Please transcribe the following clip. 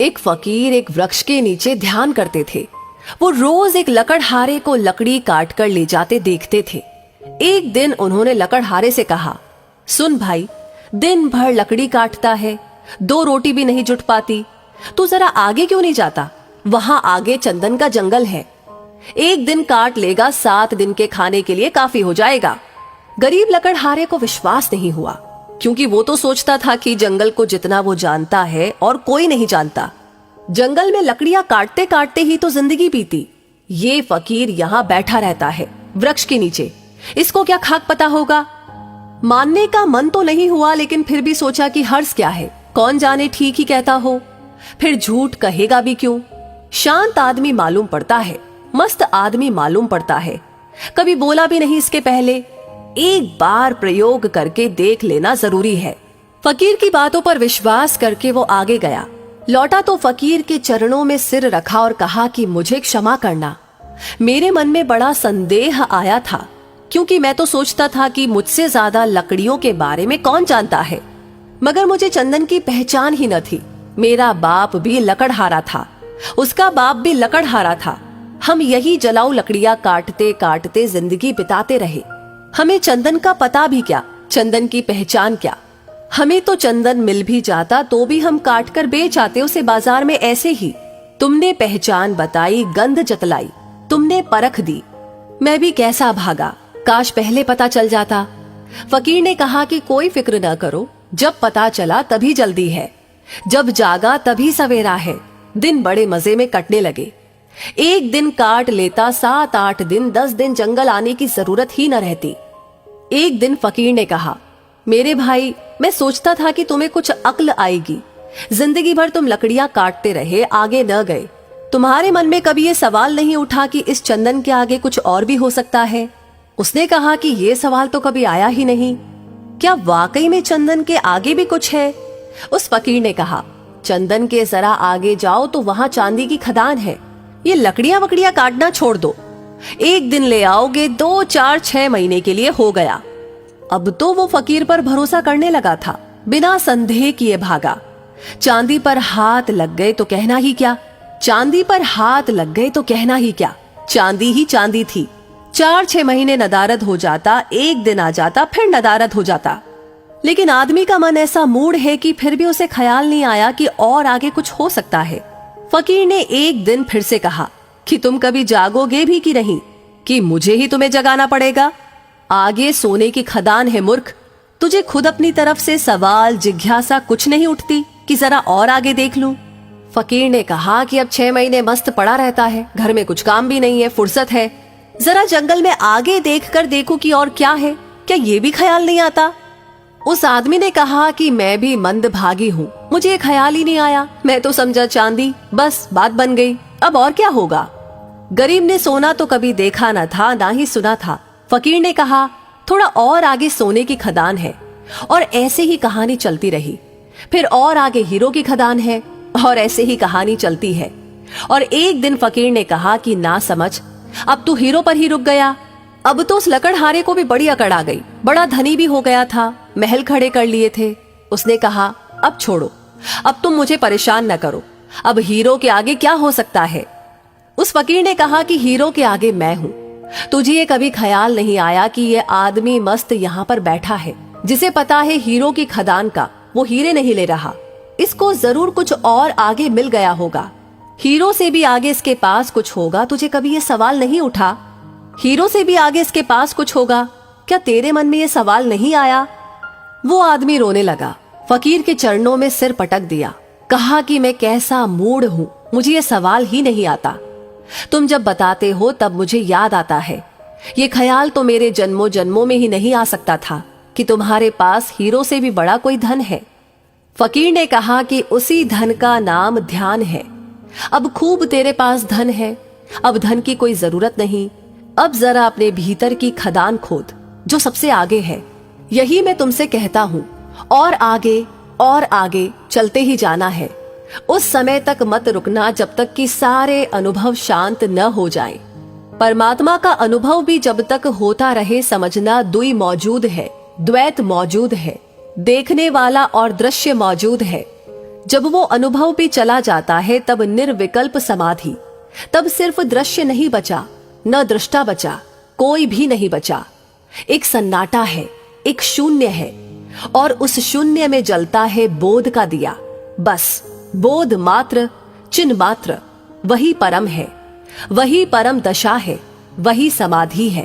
एक फकीर एक वृक्ष के नीचे ध्यान करते थे। वो रोज एक लकड़हारे को लकड़ी काट कर ले जाते देखते थे। एक दिन उन्होंने लकड़हारे से कहा, सुन भाई, दिन भर लकड़ी काटता है, 2 रोटी भी नहीं जुट पाती, तू जरा आगे क्यों नहीं जाता? वहां आगे चंदन का जंगल है, एक दिन काट लेगा, 7 दिन के खाने के लिए काफी हो जाएगा। गरीब लकड़हारे को विश्वास नहीं हुआ, क्योंकि वो तो सोचता था कि जंगल को जितना वो जानता है और कोई नहीं जानता। जंगल में लकड़ियां काटते काटते ही तो जिंदगी बीती। ये फकीर यहाँ बैठा रहता है वृक्ष के नीचे, इसको क्या खाक पता होगा? मानने का मन तो नहीं हुआ, लेकिन फिर भी सोचा कि हर्ज क्या है, कौन जाने ठीक ही कहता हो, फिर झूठ कहेगा भी क्यों। शांत आदमी मालूम पड़ता है, मस्त आदमी मालूम पड़ता है, कभी बोला भी नहीं इसके पहले। एक बार प्रयोग करके देख लेना जरूरी है। फकीर की बातों पर विश्वास करके वो आगे गया। लौटा तो फकीर के चरणों में सिर रखा और कहा कि मुझे क्षमा करना, मेरे मन में बड़ा संदेह आया था, क्योंकि मैं तो सोचता था कि मुझसे ज्यादा लकड़ियों के बारे में कौन जानता है, मगर मुझे चंदन की पहचान ही न थी। मेरा बाप भी लकड़हारा था, उसका बाप भी लकड़हारा था। हम यही जलाऊ लकड़ियां काटते काटते जिंदगी बिताते रहे। हमें चंदन का पता भी क्या, चंदन की पहचान क्या। हमें तो चंदन मिल भी जाता तो भी हम काट कर बेच आते उसे बाजार में ऐसे ही। तुमने पहचान बताई, गंध जतलाई, तुमने परख दी, मैं भी कैसा भागा, काश पहले पता चल जाता। फकीर ने कहा कि कोई फिक्र न करो, जब पता चला तभी जल्दी है, जब जागा तभी सवेरा है। दिन बड़े मजे में कटने लगे। एक दिन काट लेता, 7-8 दिन 10 दिन जंगल आने की जरूरत ही न रहती। एक दिन फकीर ने कहा, मेरे भाई, मैं सोचता था कि तुम्हें कुछ अक्ल आएगी। जिंदगी भर तुम लकड़ियां काटते रहे, आगे न गए। तुम्हारे मन में कभी ये सवाल नहीं उठा कि इस चंदन के आगे कुछ और भी हो सकता है? उसने कहा कि ये सवाल तो कभी आया ही नहीं। क्या वाकई में चंदन के आगे भी कुछ है? उस फकीर ने कहा, चंदन के जरा आगे जाओ तो वहां चांदी की खदान है। ये लकड़ियां वकड़ियां काटना छोड़ दो, एक दिन ले आओगे, 2, 4, 6 महीने के लिए हो गया। अब तो वो फकीर पर भरोसा करने लगा था, बिना संदेह किए भागा। चांदी पर हाथ लग गए तो कहना ही क्या, चांदी पर हाथ लग गए तो कहना ही क्या। चांदी ही चांदी थी। 4-6 महीने नदारद हो जाता, एक दिन आ जाता, फिर नदारद हो जाता। लेकिन आदमी का मन ऐसा मूड है कि फिर भी उसे ख्याल नहीं आया कि और आगे कुछ हो सकता है। फकीर ने एक दिन फिर से कहा कि तुम कभी जागोगे भी कि नहीं, कि मुझे ही तुम्हें जगाना पड़ेगा? आगे सोने की खदान है मूर्ख। तुझे खुद अपनी तरफ से सवाल जिज्ञासा कुछ नहीं उठती कि जरा और आगे देख लूं? फकीर ने कहा कि अब 6 महीने मस्त पड़ा रहता है, घर में कुछ काम भी नहीं है, फुर्सत है, जरा जंगल में आगे देख कर देखो कि और क्या है, क्या ये भी ख्याल नहीं आता? उस आदमी ने कहा कि मैं भी मंदभागी हूँ, मुझे ये ख्याल ही नहीं आया, मैं तो समझा चांदी, बस बात बन गई, अब और क्या होगा। गरीब ने सोना तो कभी देखा न था, ना ही सुना था। फकीर ने कहा, थोड़ा और आगे सोने की खदान है, और ऐसे ही कहानी चलती रही। फिर और आगे हीरो की खदान है, और ऐसे ही कहानी चलती है। और एक दिन फकीर ने कहा कि ना समझ, अब तू हीरो पर ही रुक गया। अब तो उस लकड़हारे को भी बड़ी अकड़ आ गई, बड़ा धनी भी हो गया था, महल खड़े कर लिए थे। उसने कहा, अब छोड़ो, अब तुम मुझे परेशान न करो, अब हीरो के आगे क्या हो सकता है? उस फकीर ने कहा कि हीरो के आगे मैं हूँ। तुझे ये कभी ख्याल नहीं आया कि ये आदमी मस्त यहाँ पर बैठा है, जिसे पता है हीरो की खदान का वो हीरे नहीं ले रहा, इसको जरूर कुछ और आगे मिल गया होगा, हीरो से भी आगे इसके पास कुछ होगा। तुझे कभी ये सवाल नहीं उठा, हीरो से भी आगे इसके पास कुछ होगा? क्या तेरे मन में ये सवाल नहीं आया? वो आदमी रोने लगा, फकीर के चरणों में सिर पटक दिया, कहा कि मैं कैसा मूड हूँ, मुझे ये सवाल ही नहीं आता। तुम जब बताते हो तब मुझे याद आता है, ये ख्याल तो मेरे जन्मों जन्मों में ही नहीं आ सकता था कि तुम्हारे पास हीरो से भी बड़ा कोई धन है। फकीर ने कहा कि उसी धन का नाम ध्यान है। अब खूब तेरे पास धन है, अब धन की कोई जरूरत नहीं, अब जरा अपने भीतर की खदान खोद जो सबसे आगे है। यही मैं तुमसे कहता हूँ, और आगे चलते ही जाना है। उस समय तक मत रुकना जब तक कि सारे अनुभव शांत न हो जाएं। परमात्मा का अनुभव भी जब तक होता रहे, समझना द्वि मौजूद है, द्वैत मौजूद है, देखने वाला और दृश्य मौजूद है। जब वो अनुभव भी चला जाता है तब निर्विकल्प समाधि, तब सिर्फ दृश्य नहीं बचा, न दृष्टा बचा, कोई भी नहीं बचा। एक सन्नाटा है, एक शून्य है, और उस शून्य में जलता है बोध का दिया। बस बोध मात्र, चिन्ह मात्र, वही परम है, वही परम दशा है, वही समाधि है।